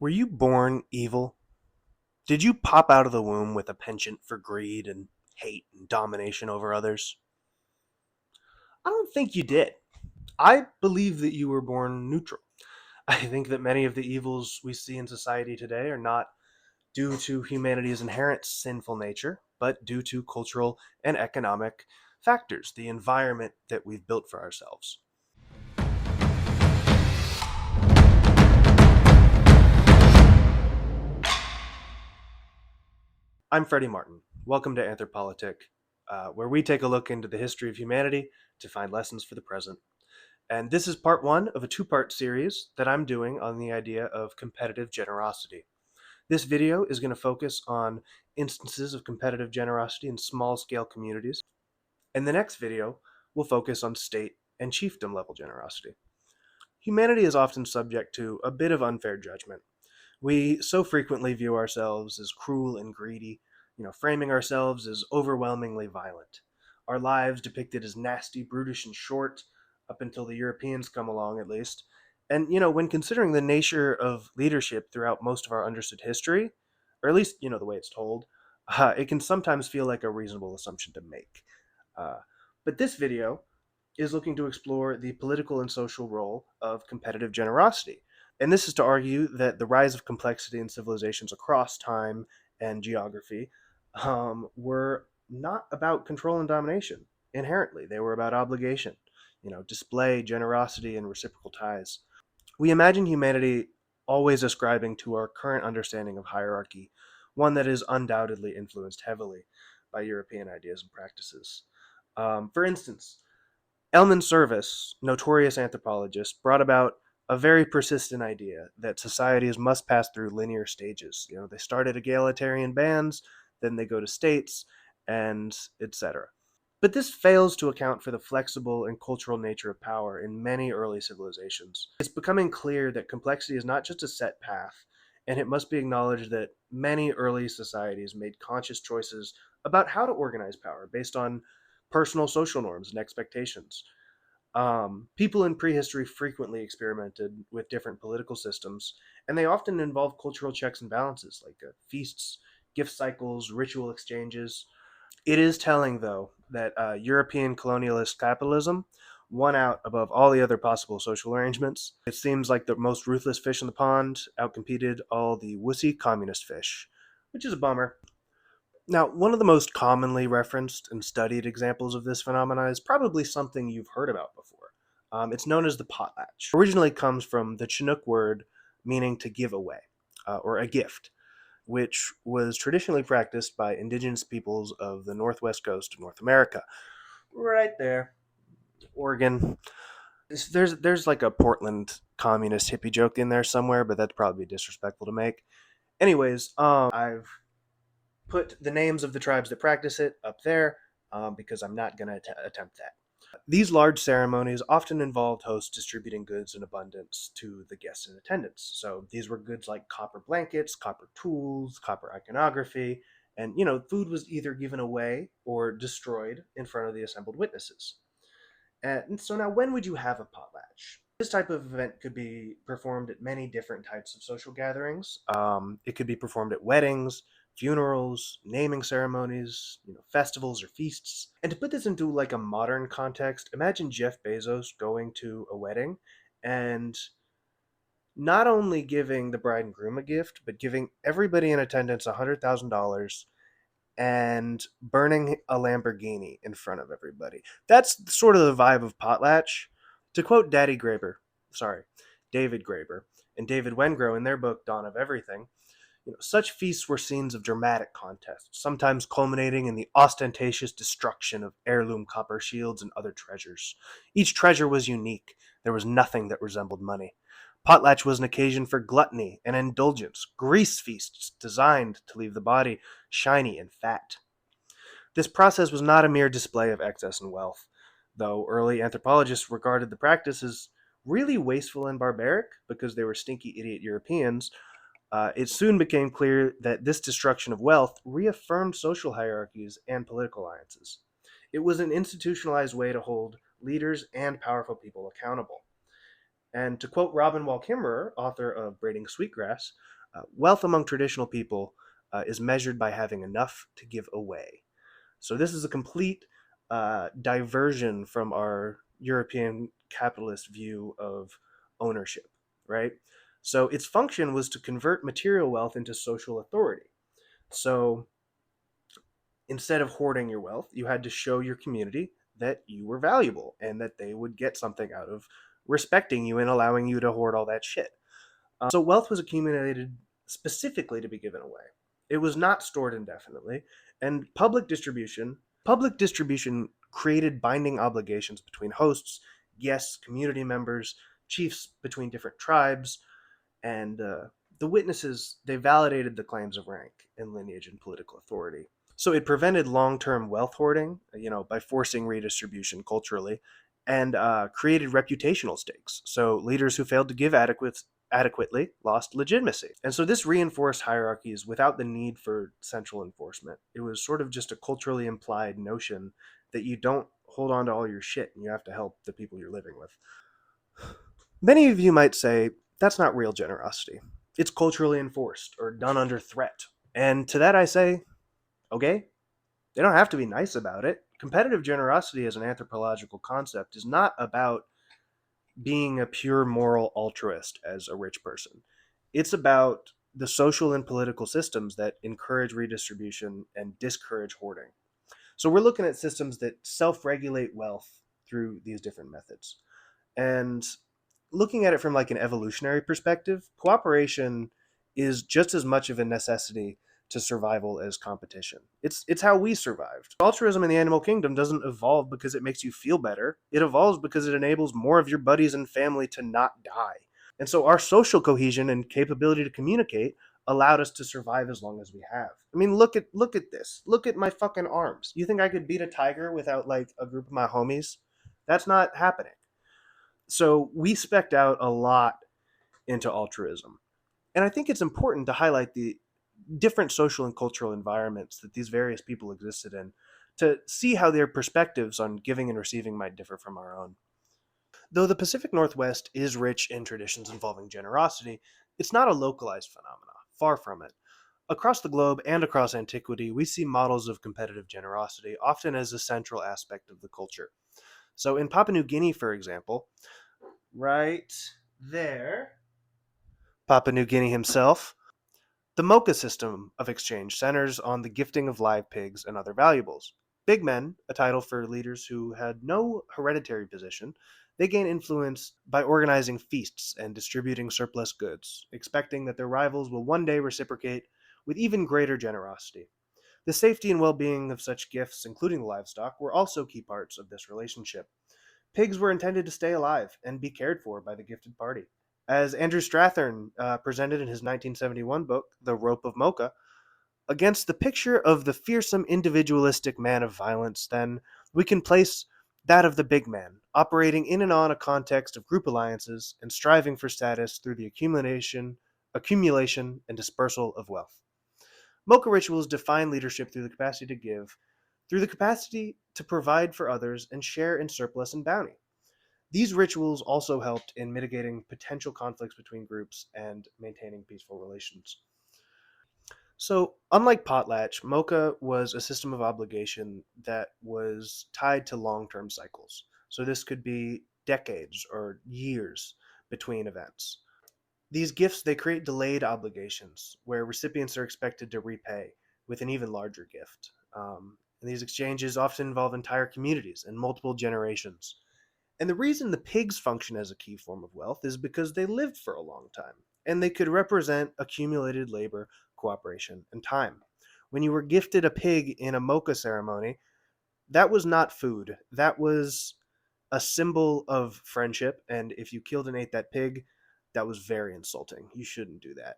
Were you born evil? Did you pop out of the womb with a penchant for greed and hate and domination over others? I don't think you did. I believe that you were born neutral. I think that many of the evils we see in society today are not due to humanity's inherent sinful nature, but due to cultural and economic factors, the environment that we've built for ourselves. I'm Freddie Martin. Welcome to Anthropolitic, where we take a look into the history of humanity to find lessons for the present. And this is part one of a two-part series that I'm doing on the idea of competitive generosity. This video is going to focus on instances of competitive generosity in small-scale communities, and the next video will focus on state and chiefdom level generosity. Humanity is often subject to a bit of unfair judgment. We so frequently view ourselves as cruel and greedy, framing ourselves as overwhelmingly violent. Our lives depicted as nasty, brutish, and short, up until the Europeans come along, at least. And, when considering the nature of leadership throughout most of our understood history, or at least, the way it's told, it can sometimes feel like a reasonable assumption to make. Uh, but this video is looking to explore the political and social role of competitive generosity. And this is to argue that the rise of complexity in civilizations across time and geography were not about control and domination inherently. They were about obligation, display, generosity, and reciprocal ties. We imagine humanity always ascribing to our current understanding of hierarchy, one that is undoubtedly influenced heavily by European ideas and practices. For instance, Elman Service, notorious anthropologist, brought about a very persistent idea that societies must pass through linear stages. They start at egalitarian bands, then they go to states, and etc. But this fails to account for the flexible and cultural nature of power in many early civilizations. It's becoming clear that complexity is not just a set path, and it must be acknowledged that many early societies made conscious choices about how to organize power based on personal social norms and expectations. People in prehistory frequently experimented with different political systems, and they often involve cultural checks and balances like feasts, gift cycles, ritual exchanges. It is telling, though, that European colonialist capitalism won out above all the other possible social arrangements. It seems like the most ruthless fish in the pond outcompeted all the wussy communist fish, which is a bummer. Now, one of the most commonly referenced and studied examples of this phenomena is probably something you've heard about before. It's known as the potlatch. Originally comes from the Chinook word meaning to give away, or a gift, which was traditionally practiced by indigenous peoples of the northwest coast of North America. Right there, Oregon. There's like a Portland communist hippie joke in there somewhere, but that's probably disrespectful to make. Anyways, I've put the names of the tribes that practice it up there because I'm not going to attempt that. These large ceremonies often involved hosts distributing goods in abundance to the guests in attendance. So these were goods like copper blankets, copper tools, copper iconography, and food was either given away or destroyed in front of the assembled witnesses. And so now, when would you have a potlatch? This type of event could be performed at many different types of social gatherings. It could be performed at weddings, funerals, naming ceremonies, festivals or feasts. And to put this into like a modern context, imagine Jeff Bezos going to a wedding and not only giving the bride and groom a gift, but giving everybody in attendance $100,000 and burning a Lamborghini in front of everybody. That's sort of the vibe of Potlatch. To quote David Graeber, and David Wengrow in their book Dawn of Everything, such feasts were scenes of dramatic contest, sometimes culminating in the ostentatious destruction of heirloom copper shields and other treasures. Each treasure was unique. There was nothing that resembled money. Potlatch was an occasion for gluttony and indulgence, grease feasts designed to leave the body shiny and fat. This process was not a mere display of excess and wealth, though early anthropologists regarded the practice as really wasteful and barbaric because they were stinky idiot Europeans. It soon became clear that this destruction of wealth reaffirmed social hierarchies and political alliances. It was an institutionalized way to hold leaders and powerful people accountable. And to quote Robin Wall Kimmerer, author of Braiding Sweetgrass, wealth among traditional people is measured by having enough to give away. So this is a complete diversion from our European capitalist view of ownership, right? So its function was to convert material wealth into social authority. So instead of hoarding your wealth, you had to show your community that you were valuable and that they would get something out of respecting you and allowing you to hoard all that shit. So wealth was accumulated specifically to be given away. It was not stored indefinitely, and public distribution created binding obligations between hosts, guests, community members, chiefs between different tribes, and the witnesses. They validated the claims of rank and lineage and political authority. So it prevented long-term wealth hoarding, by forcing redistribution culturally, and created reputational stakes. So leaders who failed to give adequately lost legitimacy. And so this reinforced hierarchies without the need for central enforcement. It was sort of just a culturally implied notion that you don't hold on to all your shit and you have to help the people you're living with. Many of you might say that's not real generosity. It's culturally enforced or done under threat. And to that I say, okay, they don't have to be nice about it. Competitive generosity as an anthropological concept is not about being a pure moral altruist as a rich person. It's about the social and political systems that encourage redistribution and discourage hoarding. So we're looking at systems that self regulate wealth through these different methods. And looking at it from like an evolutionary perspective, cooperation is just as much of a necessity to survival as competition. It's how we survived. Altruism in the animal kingdom doesn't evolve because it makes you feel better. It evolves because it enables more of your buddies and family to not die. And so our social cohesion and capability to communicate allowed us to survive as long as we have. I mean, look at this. Look at my fucking arms. You think I could beat a tiger without like a group of my homies? That's not happening. So we specced out a lot into altruism. And I think it's important to highlight the different social and cultural environments that these various people existed in to see how their perspectives on giving and receiving might differ from our own. Though the Pacific Northwest is rich in traditions involving generosity, it's not a localized phenomenon, far from it. Across the globe and across antiquity, we see models of competitive generosity, often as a central aspect of the culture. So in Papua New Guinea, for example, right there, Papua New Guinea himself, the Moka system of exchange centers on the gifting of live pigs and other valuables. Big men, a title for leaders who had no hereditary position, they gain influence by organizing feasts and distributing surplus goods, expecting that their rivals will one day reciprocate with even greater generosity. The safety and well being of such gifts, including the livestock, were also key parts of this relationship. Pigs were intended to stay alive and be cared for by the gifted party. As Andrew Strathern presented in his 1971 book, The Rope of Mocha, against the picture of the fearsome individualistic man of violence, then, we can place that of the big man, operating in and on a context of group alliances and striving for status through the accumulation and dispersal of wealth. Mocha rituals define leadership through the capacity to give, through the capacity to provide for others and share in surplus and bounty. These rituals also helped in mitigating potential conflicts between groups and maintaining peaceful relations. So, unlike Potlatch, Mocha was a system of obligation that was tied to long term cycles. So, this could be decades or years between events. These gifts they create delayed obligations where recipients are expected to repay with an even larger gift. And these exchanges often involve entire communities and multiple generations. And the reason the pigs function as a key form of wealth is because they lived for a long time and they could represent accumulated labor, cooperation, and time. When you were gifted a pig in a mocha ceremony, that was not food. That was a symbol of friendship. And if you killed and ate that pig, that was very insulting. You shouldn't do that.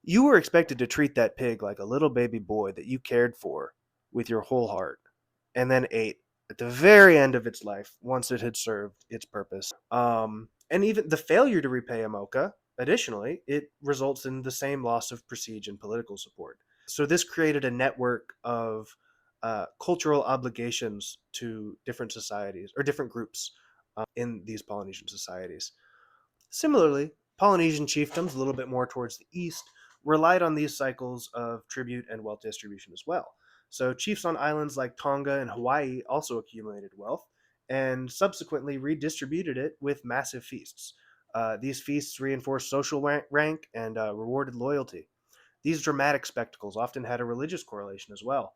You were expected to treat that pig like a little baby boy that you cared for with your whole heart and then ate at the very end of its life once it had served its purpose. And even the failure to repay a mocha, additionally, it results in the same loss of prestige and political support. So this created a network of cultural obligations to different societies or different groups in these Polynesian societies. Similarly, Polynesian chiefdoms, a little bit more towards the east, relied on these cycles of tribute and wealth distribution as well. So, chiefs on islands like Tonga and Hawaii also accumulated wealth and subsequently redistributed it with massive feasts. These feasts reinforced social rank and rewarded loyalty. These dramatic spectacles often had a religious correlation as well,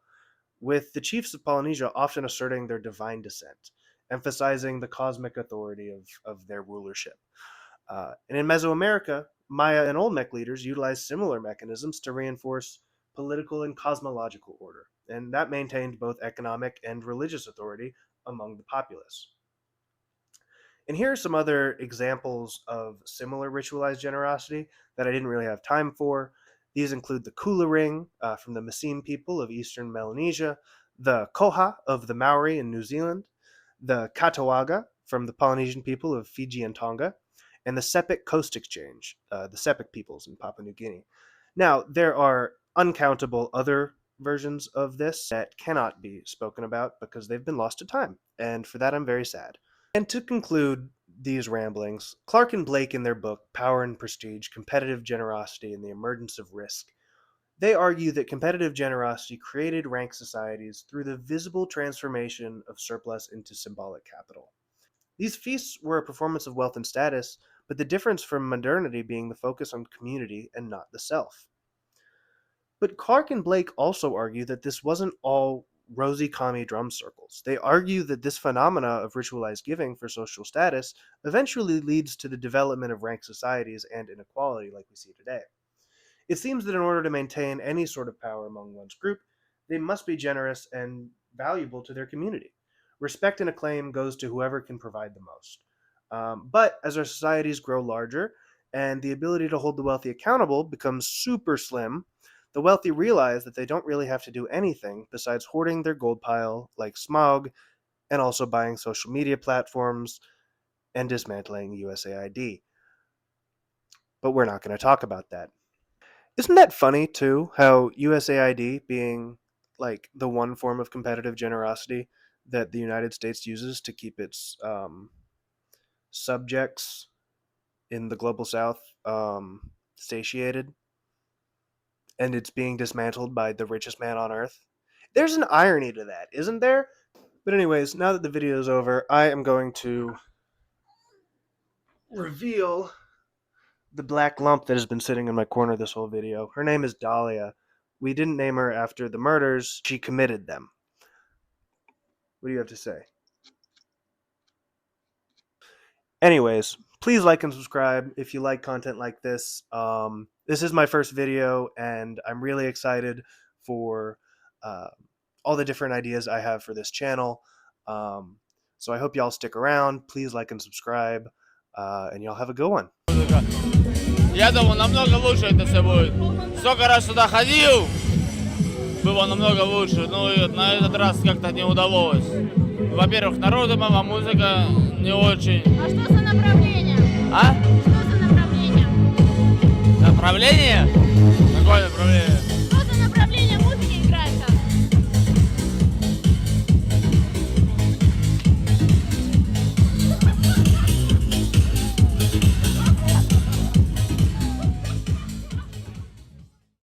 with the chiefs of Polynesia often asserting their divine descent, emphasizing the cosmic authority of their rulership. And in Mesoamerica, Maya and Olmec leaders utilized similar mechanisms to reinforce political and cosmological order, and that maintained both economic and religious authority among the populace. And here are some other examples of similar ritualized generosity that I didn't really have time for. These include the Kula ring from the Masim people of eastern Melanesia, the Koha of the Maori in New Zealand, the Katawaga from the Polynesian people of Fiji and Tonga, and the Sepik Coast Exchange, the Sepik peoples in Papua New Guinea. Now, there are uncountable other versions of this that cannot be spoken about because they've been lost to time, and for that I'm very sad. And to conclude these ramblings, Clark and Blake, in their book Power and Prestige, Competitive Generosity and the Emergence of Risk, they argue that competitive generosity created rank societies through the visible transformation of surplus into symbolic capital. These feasts were a performance of wealth and status, but the difference from modernity being the focus on community and not the self. But Clark and Blake also argue that this wasn't all rosy commie drum circles. They argue that this phenomena of ritualized giving for social status eventually leads to the development of rank societies and inequality like we see today. It seems that in order to maintain any sort of power among one's group, they must be generous and valuable to their community. Respect and acclaim goes to whoever can provide the most. But as our societies grow larger and the ability to hold the wealthy accountable becomes super slim, the wealthy realize that they don't really have to do anything besides hoarding their gold pile like Smaug and also buying social media platforms and dismantling USAID. But we're not going to talk about that. Isn't that funny too? How USAID being like the one form of competitive generosity that the United States uses to keep its subjects in the global South satiated, and it's being dismantled by the richest man on earth. There's an irony to that, isn't there? But anyways, now that the video is over, I am going to reveal the black lump that has been sitting in my corner this whole video. Her name is Dahlia. We didn't name her after the murders. She committed them. What do you have to say? Anyways, please like and subscribe if you like content like this. This is my first video, and I'm really excited for all the different ideas I have for this channel. So I hope y'all stick around. Please like and subscribe, and y'all have a good one. Я думал, намного лучше это все будет. Сколько раз сюда ходил, было намного лучше, но на этот раз как-то не удалось. Во-первых, народу мало, музыка не очень. А что за направление? А? Что за направление? Направление? Какое направление?